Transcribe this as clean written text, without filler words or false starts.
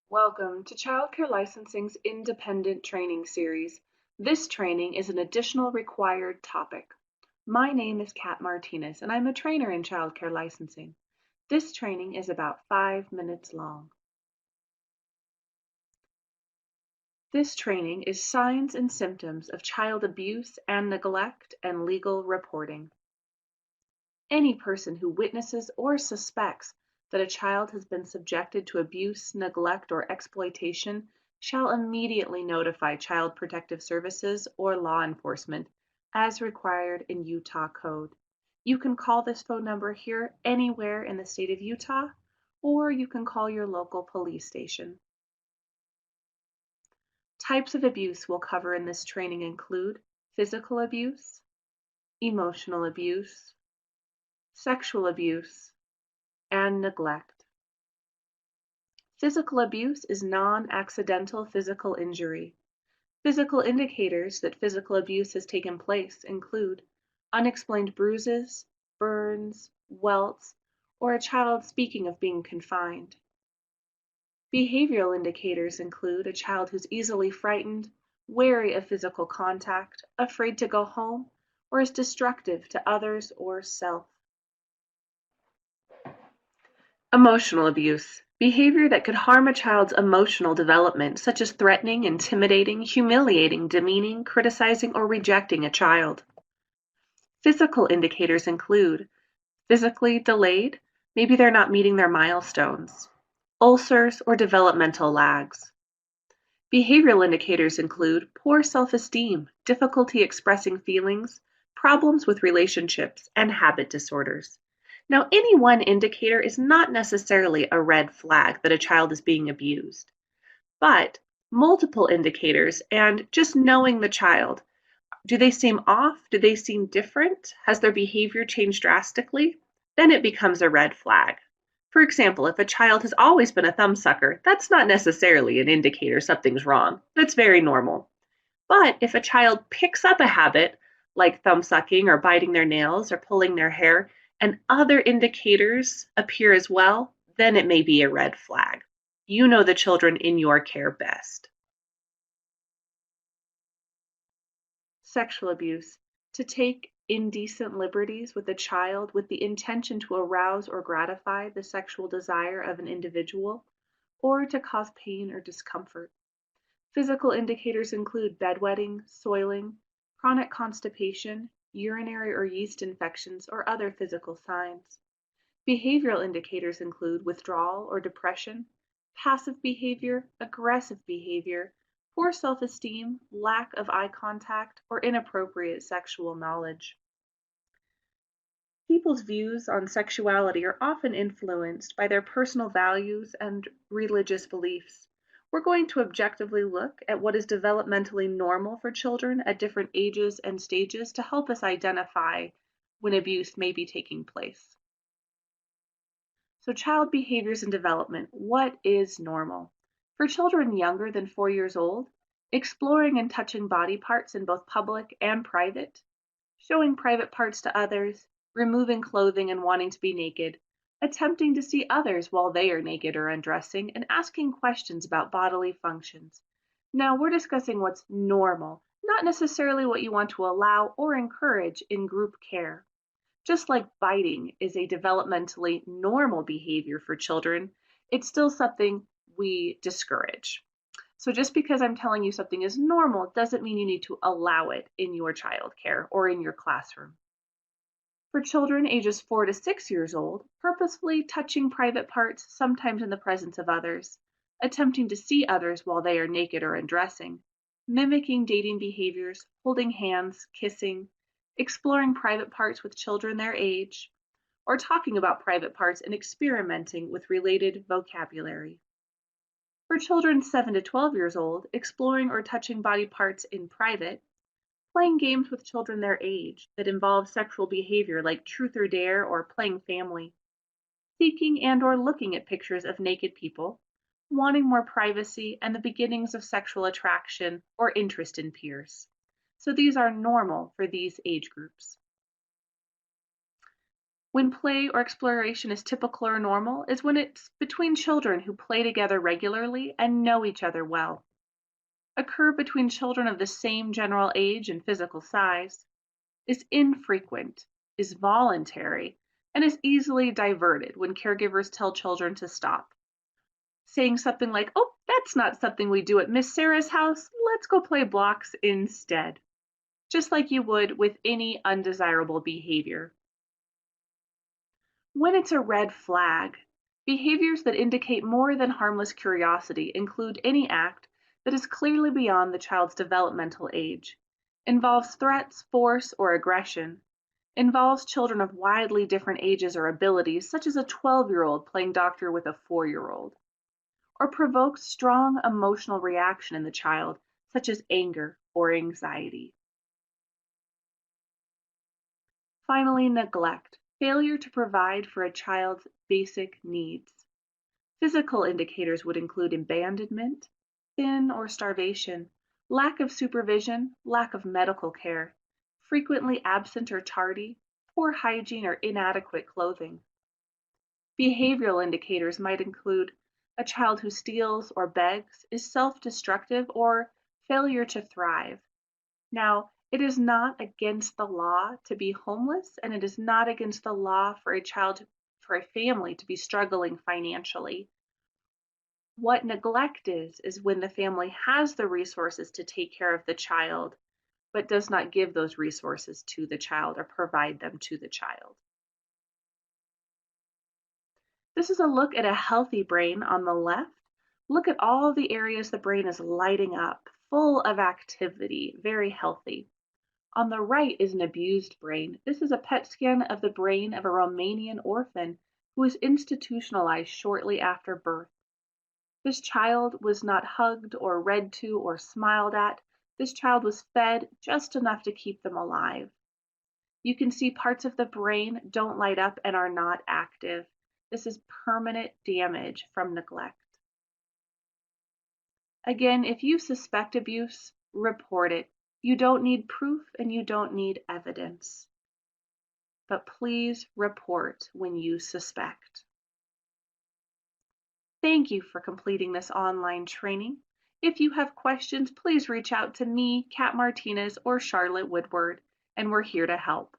Welcome to Childcare Licensing's Independent Training Series. This training is an additional required topic. My name is Kat Martinez, and I'm a trainer in Childcare Licensing. This training is about 5 minutes long. This training is signs and symptoms of child abuse and neglect and legal reporting. Any person who witnesses or suspects that a child has been subjected to abuse, neglect, or exploitation shall immediately notify Child Protective Services or law enforcement as required in Utah Code. You can call this phone number here anywhere in the state of Utah, or you can call your local police station. Types of abuse we'll cover in this training include physical abuse, emotional abuse, sexual abuse, and neglect. Physical abuse is non-accidental physical injury. Physical indicators that physical abuse has taken place include unexplained bruises, burns, welts, or a child speaking of being confined. Behavioral indicators include a child who's easily frightened, wary of physical contact, afraid to go home, or is destructive to others or self. Emotional abuse, behavior that could harm a child's emotional development, such as threatening, intimidating, humiliating, demeaning, criticizing, or rejecting a child. Physical indicators include physically delayed, maybe they're not meeting their milestones, ulcers, or developmental lags. Behavioral indicators include poor self-esteem, difficulty expressing feelings, problems with relationships, and habit disorders. Now, any one indicator is not necessarily a red flag that a child is being abused, but multiple indicators and just knowing the child. Do they seem off? Do they seem different? Has their behavior changed drastically? Then it becomes a red flag. For example, if a child has always been a thumbsucker, that's not necessarily an indicator something's wrong. That's very normal. But if a child picks up a habit like thumbsucking or biting their nails or pulling their hair, and other indicators appear as well, then it may be a red flag. You know the children in your care best. Sexual abuse, to take indecent liberties with a child with the intention to arouse or gratify the sexual desire of an individual, or to cause pain or discomfort. Physical indicators include bedwetting, soiling, chronic constipation, urinary or yeast infections, or other physical signs. Behavioral indicators include withdrawal or depression, passive behavior, aggressive behavior, poor self-esteem, lack of eye contact, or inappropriate sexual knowledge. People's views on sexuality are often influenced by their personal values and religious beliefs. We're going to objectively look at what is developmentally normal for children at different ages and stages to help us identify when abuse may be taking place. So child behaviors and development, what is normal? For children younger than 4 years old, exploring and touching body parts in both public and private, showing private parts to others, removing clothing and wanting to be naked, attempting to see others while they are naked or undressing, and asking questions about bodily functions. Now we're discussing what's normal, not necessarily what you want to allow or encourage in group care. Just like biting is a developmentally normal behavior for children, it's still something we discourage. So just because I'm telling you something is normal doesn't mean you need to allow it in your childcare or in your classroom. For children ages 4 to 6 years old, purposefully touching private parts, sometimes in the presence of others, attempting to see others while they are naked or undressing, mimicking dating behaviors, holding hands, kissing, exploring private parts with children their age, or talking about private parts and experimenting with related vocabulary. For children 7 to 12 years old, exploring or touching body parts in private, playing games with children their age that involve sexual behavior like truth or dare or playing family, seeking and or looking at pictures of naked people, wanting more privacy, and the beginnings of sexual attraction or interest in peers. So these are normal for these age groups. When play or exploration is typical or normal is when it's between children who play together regularly and know each other well. Occur between children of the same general age and physical size, is infrequent, is voluntary, and is easily diverted when caregivers tell children to stop. Saying something like, "Oh, that's not something we do at Miss Sarah's house. Let's go play blocks instead." Just like you would with any undesirable behavior. When it's a red flag, behaviors that indicate more than harmless curiosity include any act that is clearly beyond the child's developmental age, involves threats, force, or aggression, involves children of widely different ages or abilities, such as a 12-year-old playing doctor with a 4-year-old, or provokes strong emotional reaction in the child, such as anger or anxiety. Finally, neglect, failure to provide for a child's basic needs. Physical indicators would include abandonment, thin or starvation, lack of supervision, lack of medical care, frequently absent or tardy, poor hygiene or inadequate clothing. Behavioral indicators might include a child who steals or begs, is self-destructive, or failure to thrive. Now, it is not against the law to be homeless, and it is not against the law for for a family to be struggling financially. What neglect is when the family has the resources to take care of the child, but does not give those resources to the child or provide them to the child. This is a look at a healthy brain on the left. Look at all the areas the brain is lighting up, full of activity, very healthy. On the right is an abused brain. This is a PET scan of the brain of a Romanian orphan who was institutionalized shortly after birth. This child was not hugged or read to or smiled at. This child was fed just enough to keep them alive. You can see parts of the brain don't light up and are not active. This is permanent damage from neglect. Again, if you suspect abuse, report it. You don't need proof and you don't need evidence. But please report when you suspect. Thank you for completing this online training. If you have questions, please reach out to me, Kat Martinez, or Charlotte Woodward, and we're here to help.